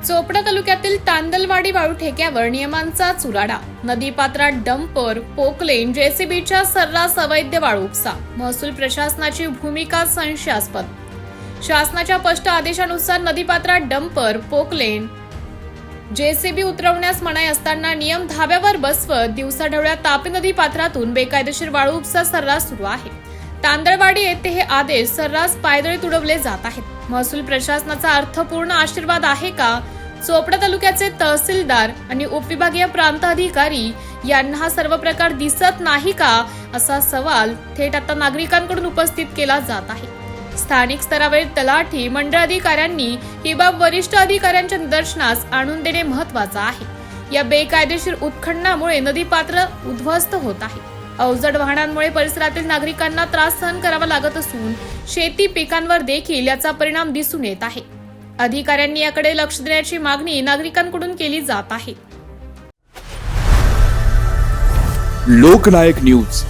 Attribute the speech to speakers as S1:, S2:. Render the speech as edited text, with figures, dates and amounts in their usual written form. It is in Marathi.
S1: चोपडा तालुक्यातील तांदलवाडी वाळू ठेक्यावर नियमांचा चुराडा, नदीपात्रात डंपर, पोकलेन, जेसीबीच्या सर्रास अवैध वाळू उपसा, महसूल प्रशासनाची भूमिका संशयास्पद। शासनाच्या स्पष्ट आदेशानुसार नदीपात्रात डंपर, पोकलेन, जेसीबी उतरवण्यास मनाई असताना नियम धाब्यावर बसवत दिवसाढवळ्या तापी नदी पात्रातून बेकायदेशीर वाळू उपसा सर्रास सुरू आहे। तांदळवाडी येथे हे आदेश सर्रास पायदळीत उडवले जात आहेत। महसूल प्रशासनाचा अर्थपूर्ण आशीर्वाद आहे का? चोपडा तालुक्याचे तहसीलदार आणि उपविभागीय प्रांत अधिकारी यांना हा सर्व प्रकार दिसत नाही का, असा सवाल थेट आता नागरिकांकडून उपस्थित केला जात आहे। स्थानिक स्तरावरील तलाठी मंडळ अधिकाऱ्यांनी ही बाब वरिष्ठ अधिकाऱ्यांच्या निदर्शनास आणून देणे महत्त्वाचे आहे। या बेकायदेशीर उत्खननामुळे नदीपात्र उद्ध्वस्त होत आहे। अवजड वाहनांमुळे परिसरातील नागरिकांना त्रास सहन करावा लागत असून शेती पिकांवर देखील याचा परिणाम दिसून येत आहे। अधिकाऱ्यांनी याकडे लक्ष देण्याची मागणी नागरिकांकडून केली जात आहे।
S2: लोकनायक न्यूज